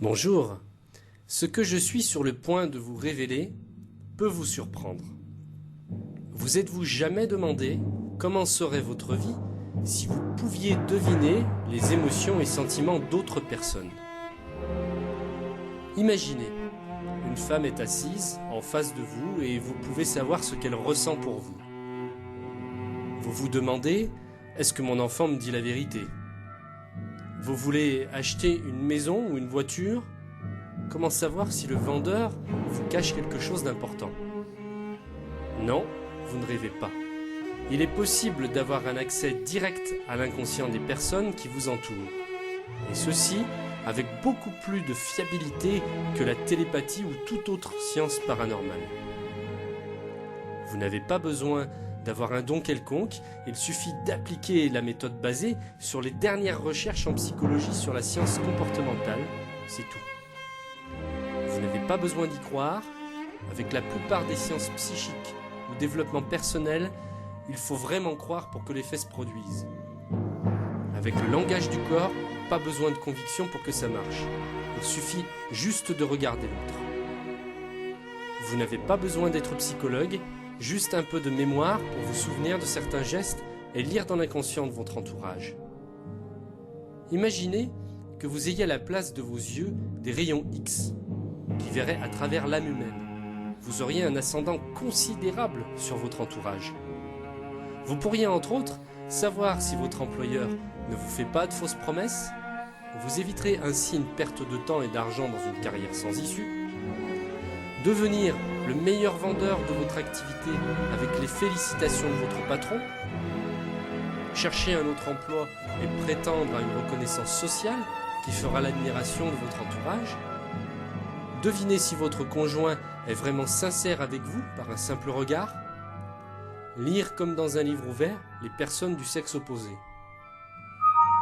Bonjour, ce que je suis sur le point de vous révéler peut vous surprendre. Vous êtes-vous jamais demandé comment serait votre vie si vous pouviez deviner les émotions et sentiments d'autres personnes? Imaginez, une femme est assise en face de vous et vous pouvez savoir ce qu'elle ressent pour vous. Vous vous demandez, est-ce que mon enfant me dit la vérité? Vous voulez acheter une maison ou une voiture? Comment savoir si le vendeur vous cache quelque chose d'important? Non, vous ne rêvez pas. Il est possible d'avoir un accès direct à l'inconscient des personnes qui vous entourent. Et ceci avec beaucoup plus de fiabilité que la télépathie ou toute autre science paranormale. Vous n'avez pas besoin d'avoir un don quelconque, il suffit d'appliquer la méthode basée sur les dernières recherches en psychologie sur la science comportementale, c'est tout. Vous n'avez pas besoin d'y croire, avec la plupart des sciences psychiques ou développement personnel, il faut vraiment croire pour que l'effet se produise. Avec le langage du corps, pas besoin de conviction pour que ça marche. Il suffit juste de regarder l'autre. Vous n'avez pas besoin d'être psychologue, juste un peu de mémoire pour vous souvenir de certains gestes et lire dans l'inconscient de votre entourage. Imaginez que vous ayez à la place de vos yeux des rayons X qui verraient à travers l'âme humaine. Vous auriez un ascendant considérable sur votre entourage. Vous pourriez entre autres savoir si votre employeur ne vous fait pas de fausses promesses. Vous éviterez ainsi une perte de temps et d'argent dans une carrière sans issue. Devenir le meilleur vendeur de votre activité avec les félicitations de votre patron. Chercher un autre emploi et prétendre à une reconnaissance sociale qui fera l'admiration de votre entourage. Deviner si votre conjoint est vraiment sincère avec vous par un simple regard. Lire comme dans un livre ouvert les personnes du sexe opposé.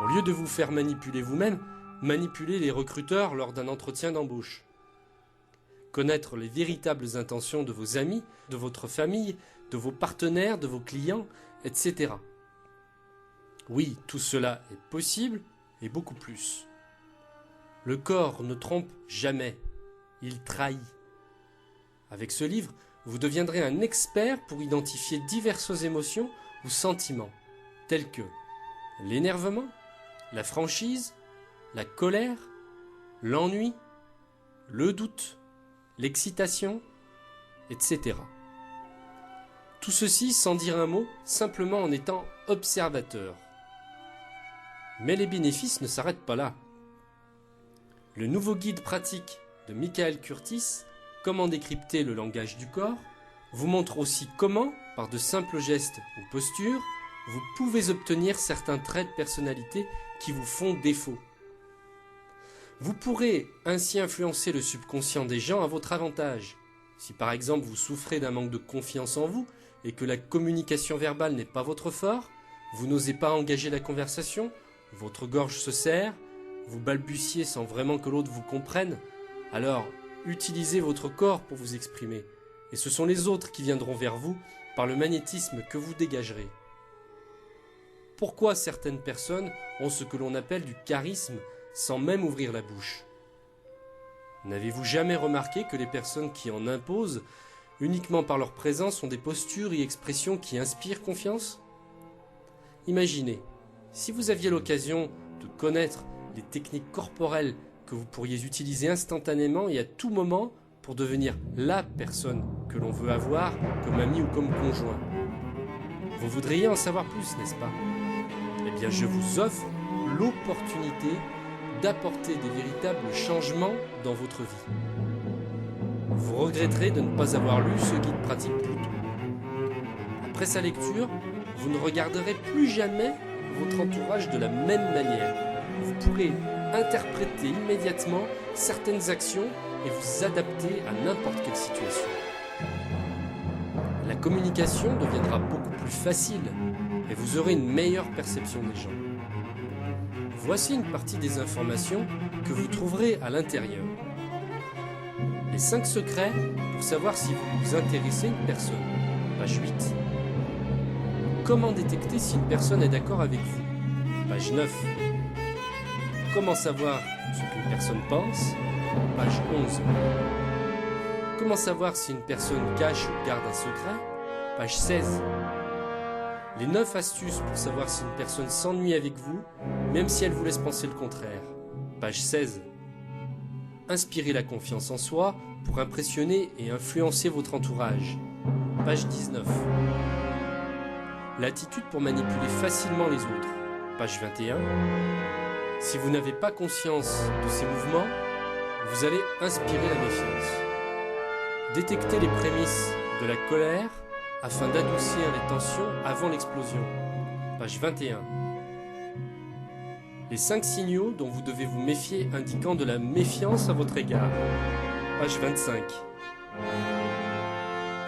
Au lieu de vous faire manipuler vous-même, manipulez les recruteurs lors d'un entretien d'embauche. Connaître les véritables intentions de vos amis, de votre famille, de vos partenaires, de vos clients, etc. Oui, tout cela est possible et beaucoup plus. Le corps ne trompe jamais, il trahit. Avec ce livre, vous deviendrez un expert pour identifier diverses émotions ou sentiments, tels que l'énervement, la franchise, la colère, l'ennui, le doute, l'excitation, etc. Tout ceci sans dire un mot, simplement en étant observateur. Mais les bénéfices ne s'arrêtent pas là. Le nouveau guide pratique de Michael Curtis, Comment décrypter le langage du corps, vous montre aussi comment, par de simples gestes ou postures, vous pouvez obtenir certains traits de personnalité qui vous font défaut. Vous pourrez ainsi influencer le subconscient des gens à votre avantage. Si par exemple vous souffrez d'un manque de confiance en vous et que la communication verbale n'est pas votre fort, vous n'osez pas engager la conversation, votre gorge se serre, vous balbutiez sans vraiment que l'autre vous comprenne, alors utilisez votre corps pour vous exprimer, et ce sont les autres qui viendront vers vous par le magnétisme que vous dégagerez. Pourquoi certaines personnes ont ce que l'on appelle du charisme sans même ouvrir la bouche? N'avez-vous jamais remarqué que les personnes qui en imposent uniquement par leur présence ont des postures et expressions qui inspirent confiance? Imaginez, si vous aviez l'occasion de connaître les techniques corporelles que vous pourriez utiliser instantanément et à tout moment pour devenir la personne que l'on veut avoir comme ami ou comme conjoint. Vous voudriez en savoir plus, n'est-ce pas? Eh bien, je vous offre l'opportunité d'apporter des véritables changements dans votre vie. Vous regretterez de ne pas avoir lu ce guide pratique plus tôt. Après sa lecture, vous ne regarderez plus jamais votre entourage de la même manière. Vous pourrez interpréter immédiatement certaines actions et vous adapter à n'importe quelle situation. La communication deviendra beaucoup plus facile et vous aurez une meilleure perception des gens. Voici une partie des informations que vous trouverez à l'intérieur. Les 5 secrets pour savoir si vous vous intéressez à une personne. Page 8. Comment détecter si une personne est d'accord avec vous? Page 9. Comment savoir ce qu'une personne pense? Page 11. Comment savoir si une personne cache ou garde un secret? Page 16. Les 9 astuces pour savoir si une personne s'ennuie avec vous, même si elle vous laisse penser le contraire. Page 16. Inspirez la confiance en soi pour impressionner et influencer votre entourage. Page 19. L'attitude pour manipuler facilement les autres. Page 21. Si vous n'avez pas conscience de ces mouvements, vous allez inspirer la méfiance. Détectez les prémices de la colère afin d'adoucir les tensions avant l'explosion. Page 21. Les 5 signaux dont vous devez vous méfier indiquant de la méfiance à votre égard. Page 25.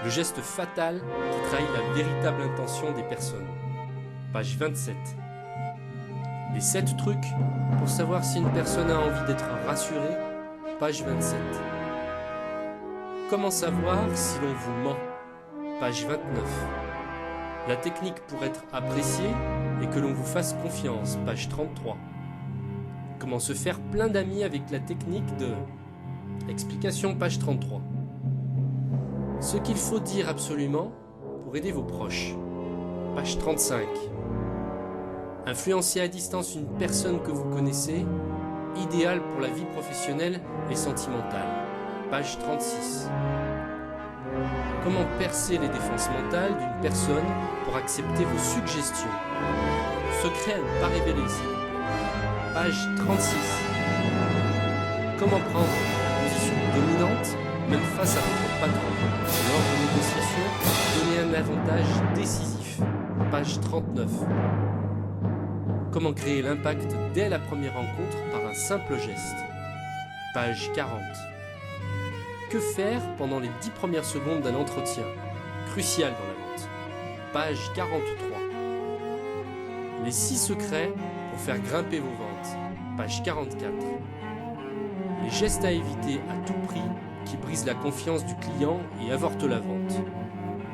Le geste fatal qui trahit la véritable intention des personnes. Page 27. Les 7 trucs pour savoir si une personne a envie d'être rassurée. Page 27. Comment savoir si l'on vous ment? Page 29. La technique pour être apprécié et que l'on vous fasse confiance. Page 33. Comment se faire plein d'amis avec la technique de... Explication, page 33. Ce qu'il faut dire absolument pour aider vos proches. Page 35. Influencer à distance une personne que vous connaissez, idéal pour la vie professionnelle et sentimentale. Page 36. Comment percer les défenses mentales d'une personne pour accepter vos suggestions. Secret à ne pas révéler, s'il vous plaît. Page 36. Comment prendre une position dominante, même face à votre patron. Lors de négociations, donner un avantage décisif. Page 39. Comment créer l'impact dès la première rencontre par un simple geste. Page 40. Que faire pendant les 10 premières secondes d'un entretien? Crucial dans la vente. Page 43. Les 6 secrets pour faire grimper vos ventes. Page 44. Les gestes à éviter à tout prix qui brisent la confiance du client et avortent la vente.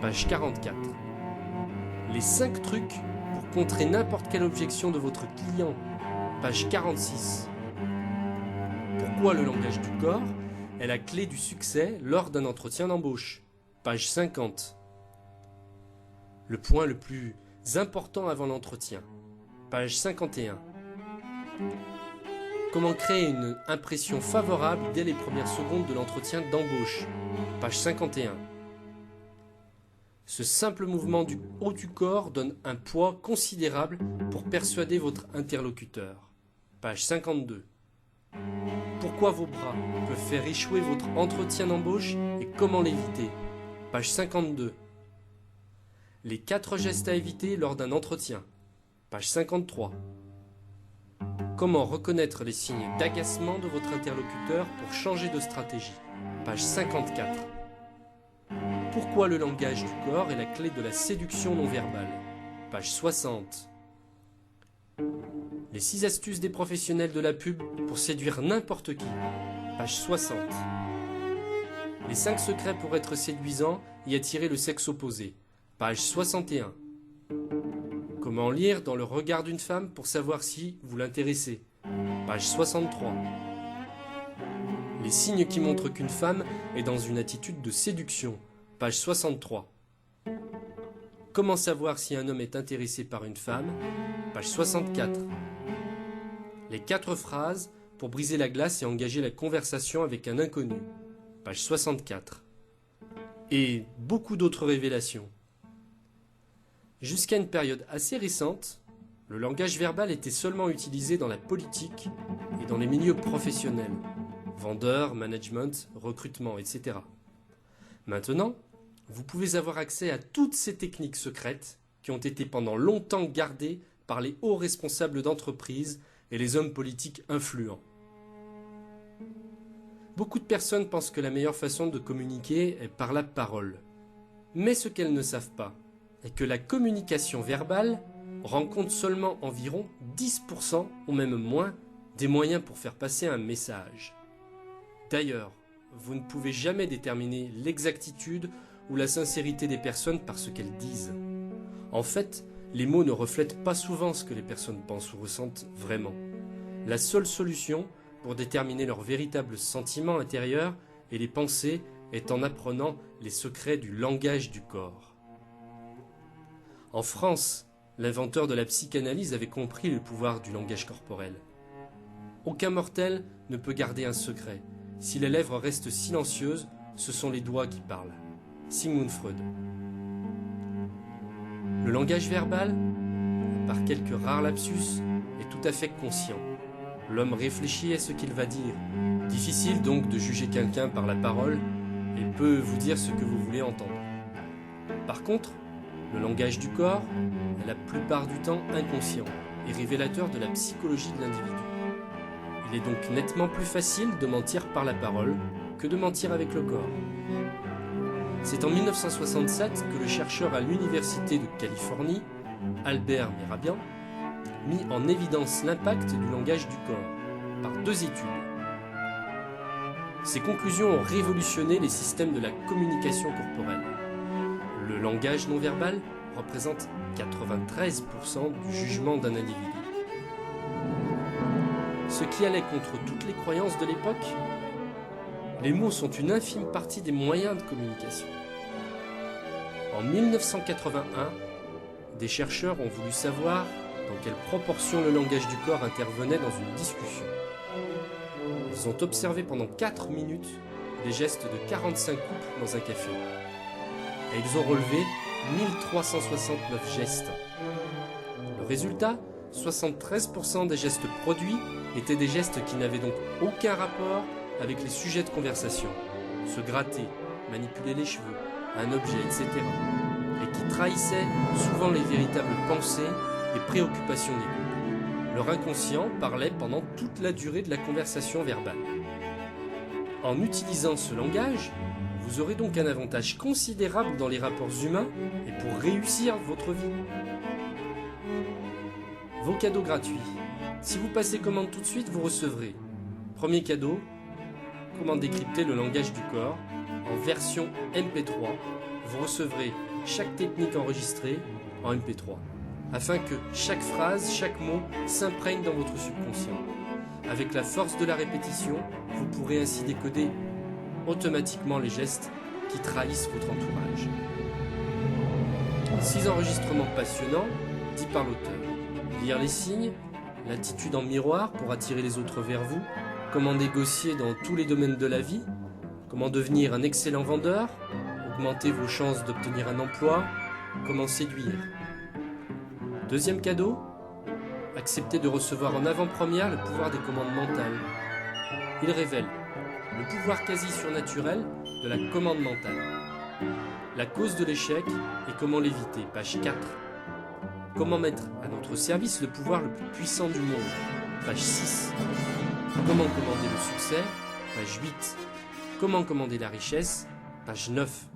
Page 44. Les 5 trucs pour contrer n'importe quelle objection de votre client. Page 46. Pourquoi le langage du corps est la clé du succès lors d'un entretien d'embauche. Page 50. Le point le plus important avant l'entretien. Page 51. Comment créer une impression favorable dès les premières secondes de l'entretien d'embauche. Page 51. Ce simple mouvement du haut du corps donne un poids considérable pour persuader votre interlocuteur. Page 52. Pourquoi vos bras peuvent faire échouer votre entretien d'embauche et comment l'éviter. Page 52. Les 4 gestes à éviter lors d'un entretien. Page 53. Comment reconnaître les signes d'agacement de votre interlocuteur pour changer de stratégie. Page 54. Pourquoi le langage du corps est la clé de la séduction non verbale. Page 60. Les 6 astuces des professionnels de la pub pour séduire n'importe qui. Page 60. Les 5 secrets pour être séduisant et attirer le sexe opposé. Page 61. Comment lire dans le regard d'une femme pour savoir si vous l'intéressez. Page 63. Les signes qui montrent qu'une femme est dans une attitude de séduction. Page 63. Comment savoir si un homme est intéressé par une femme. Page 64. Les 4 phrases pour briser la glace et engager la conversation avec un inconnu. Page 64. Et beaucoup d'autres révélations. Jusqu'à une période assez récente, le langage verbal était seulement utilisé dans la politique et dans les milieux professionnels, vendeurs, management, recrutement, etc. Maintenant, vous pouvez avoir accès à toutes ces techniques secrètes qui ont été pendant longtemps gardées par les hauts responsables d'entreprise et les hommes politiques influents. Beaucoup de personnes pensent que la meilleure façon de communiquer est par la parole. Mais ce qu'elles ne savent pas est que la communication verbale rend compte seulement environ 10% ou même moins des moyens pour faire passer un message. D'ailleurs, vous ne pouvez jamais déterminer l'exactitude ou la sincérité des personnes par ce qu'elles disent. En fait, les mots ne reflètent pas souvent ce que les personnes pensent ou ressentent vraiment. la seule solution pour déterminer leurs véritables sentiments intérieurs et les pensées est en apprenant les secrets du langage du corps. En France, l'inventeur de la psychanalyse avait compris le pouvoir du langage corporel. Aucun mortel ne peut garder un secret. Si les lèvres restent silencieuses, ce sont les doigts qui parlent. Sigmund Freud. Le langage verbal, par quelques rares lapsus, est tout à fait conscient. L'homme réfléchit à ce qu'il va dire. Difficile donc de juger quelqu'un par la parole et peut vous dire ce que vous voulez entendre. Par contre, le langage du corps est la plupart du temps inconscient et révélateur de la psychologie de l'individu. Il est donc nettement plus facile de mentir par la parole que de mentir avec le corps. C'est en 1967 que le chercheur à l'Université de Californie, Albert Mehrabian, mit en évidence l'impact du langage du corps par 2 études. Ces conclusions ont révolutionné les systèmes de la communication corporelle. Le langage non verbal représente 93% du jugement d'un individu. Ce qui allait contre toutes les croyances de l'époque, les mots sont une infime partie des moyens de communication. En 1981, des chercheurs ont voulu savoir dans quelle proportion le langage du corps intervenait dans une discussion. Ils ont observé pendant 4 minutes les gestes de 45 couples dans un café. Et ils ont relevé 1369 gestes. Le résultat, 73% des gestes produits étaient des gestes qui n'avaient donc aucun rapport avec les sujets de conversation. Se gratter, manipuler les cheveux, un objet, etc. Et qui trahissaient souvent les véritables pensées et préoccupations des couples. Leur inconscient parlait pendant toute la durée de la conversation verbale. En utilisant ce langage, vous aurez donc un avantage considérable dans les rapports humains et pour réussir votre vie. Vos cadeaux gratuits. Si vous passez commande tout de suite, vous recevrez. Premier cadeau, comment décrypter le langage du corps en version MP3. Vous recevrez chaque technique enregistrée en MP3, afin que chaque phrase, chaque mot s'imprègne dans votre subconscient. Avec la force de la répétition, vous pourrez ainsi décoder automatiquement les gestes qui trahissent votre entourage. 6 enregistrements passionnants, dits par l'auteur. Lire les signes, l'attitude en miroir pour attirer les autres vers vous, comment négocier dans tous les domaines de la vie, comment devenir un excellent vendeur, augmenter vos chances d'obtenir un emploi, comment séduire. Deuxième cadeau, acceptez de recevoir en avant-première le pouvoir des commandes mentales. Il révèle le pouvoir quasi surnaturel de la commande mentale. La cause de l'échec et comment l'éviter, page 4. Comment mettre à notre service le pouvoir le plus puissant du monde, page 6. Comment commander le succès, page 8. Comment commander la richesse, page 9.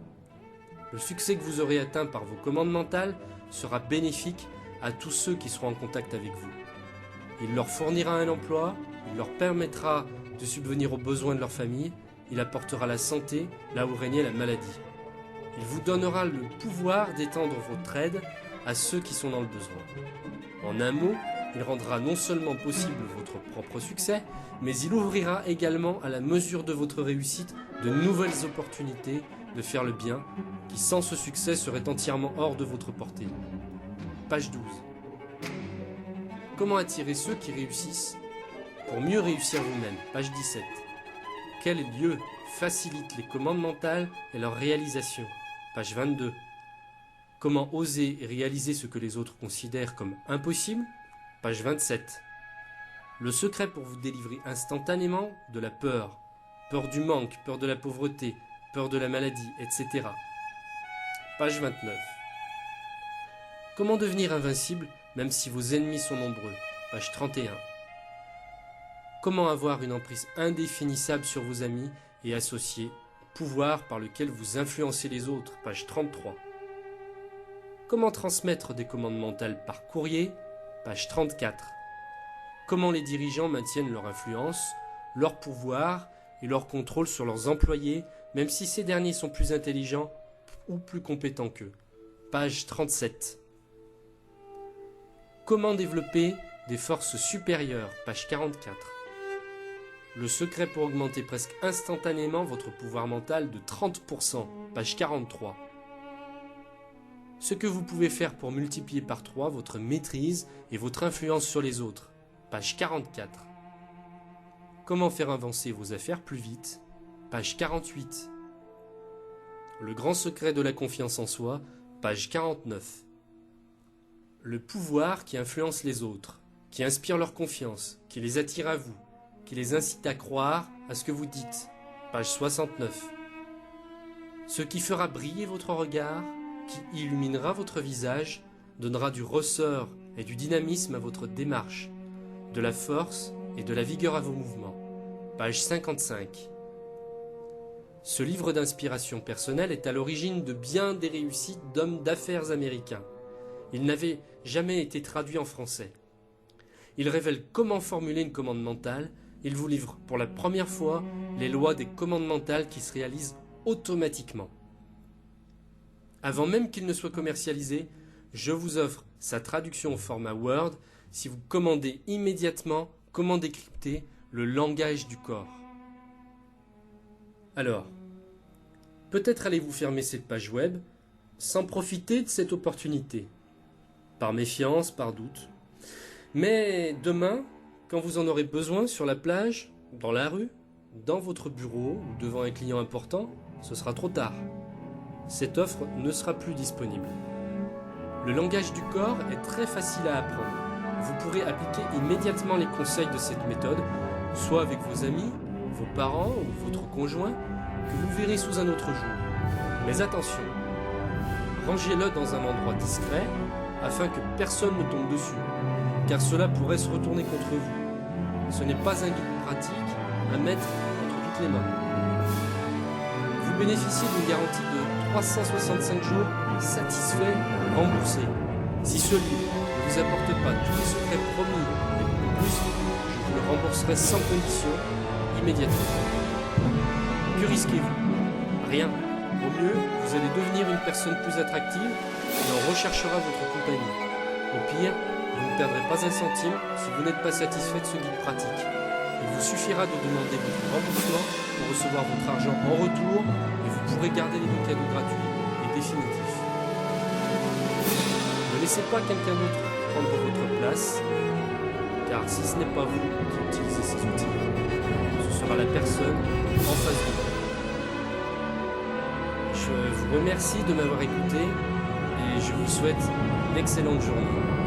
Le succès que vous aurez atteint par vos commandes mentales sera bénéfique à tous ceux qui seront en contact avec vous. Il leur fournira un emploi, il leur permettra de subvenir aux besoins de leur famille, il apportera la santé là où régnait la maladie. Il vous donnera le pouvoir d'étendre votre aide à ceux qui sont dans le besoin. En un mot, il rendra non seulement possible votre propre succès, mais il ouvrira également à la mesure de votre réussite de nouvelles opportunités de faire le bien, qui sans ce succès seraient entièrement hors de votre portée. Page 12. Comment attirer ceux qui réussissent pour mieux réussir vous-même, page 17. Quel lieu facilite les commandes mentales et leur réalisation, page 22. Comment oser réaliser ce que les autres considèrent comme impossible, page 27. Le secret pour vous délivrer instantanément de la peur, peur du manque, peur de la pauvreté, peur de la maladie, etc. Page 29. Comment devenir invincible même si vos ennemis sont nombreux, page 31. Comment avoir une emprise indéfinissable sur vos amis et associés, pouvoir par lequel vous influencez les autres, page 33. Comment transmettre des commandes mentales par courrier, page 34. Comment les dirigeants maintiennent leur influence, leur pouvoir et leur contrôle sur leurs employés, même si ces derniers sont plus intelligents ou plus compétents qu'eux, page 37. Comment développer des forces supérieures, page 44. Le secret pour augmenter presque instantanément votre pouvoir mental de 30%, page 43. Ce que vous pouvez faire pour multiplier par 3 votre maîtrise et votre influence sur les autres, page 44. Comment faire avancer vos affaires plus vite, page 48. Le grand secret de la confiance en soi, page 49. Le pouvoir qui influence les autres, qui inspire leur confiance, qui les attire à vous, qui les incite à croire à ce que vous dites, page 69. Ce qui fera briller votre regard, qui illuminera votre visage, donnera du ressort et du dynamisme à votre démarche, de la force et de la vigueur à vos mouvements, page 55. Ce livre d'inspiration personnelle est à l'origine de bien des réussites d'hommes d'affaires américains. Il n'avait jamais été traduit en français. Il révèle comment formuler une commande mentale. Il vous livre pour la première fois les lois des commandes mentales qui se réalisent automatiquement. Avant même qu'il ne soit commercialisé, je vous offre sa traduction au format Word si vous commandez immédiatement comment décrypter le langage du corps. Alors, peut-être allez-vous fermer cette page web sans profiter de cette opportunité. Par méfiance, par doute. Mais demain, quand vous en aurez besoin sur la plage, dans la rue, dans votre bureau ou devant un client important, ce sera trop tard. Cette offre ne sera plus disponible. Le langage du corps est très facile à apprendre. Vous pourrez appliquer immédiatement les conseils de cette méthode, soit avec vos amis, vos parents ou votre conjoint, que vous verrez sous un autre jour. Mais attention, rangez-le dans un endroit discret afin que personne ne tombe dessus, car cela pourrait se retourner contre vous. Ce n'est pas un guide pratique à mettre entre toutes les mains. Vous bénéficiez d'une garantie de 365 jours satisfait, remboursé. Si ce livre ne vous apporte pas tous les secrets promis et beaucoup plus, je vous le rembourserai sans condition, immédiatement. Que risquez-vous? Rien. Au mieux, vous allez devenir une personne plus attractive et on recherchera votre compagnie. Au pire, vous ne perdrez pas un centime si vous n'êtes pas satisfait de ce guide pratique. Il vous suffira de demander votre remboursement pour recevoir votre argent en retour et vous pourrez garder les deux cadeaux gratuits et définitifs. Ne laissez pas quelqu'un d'autre prendre votre place, car si ce n'est pas vous qui utilisez ces outils, ce sera la personne en face de vous. Je vous remercie de m'avoir écouté et je vous souhaite une excellente journée.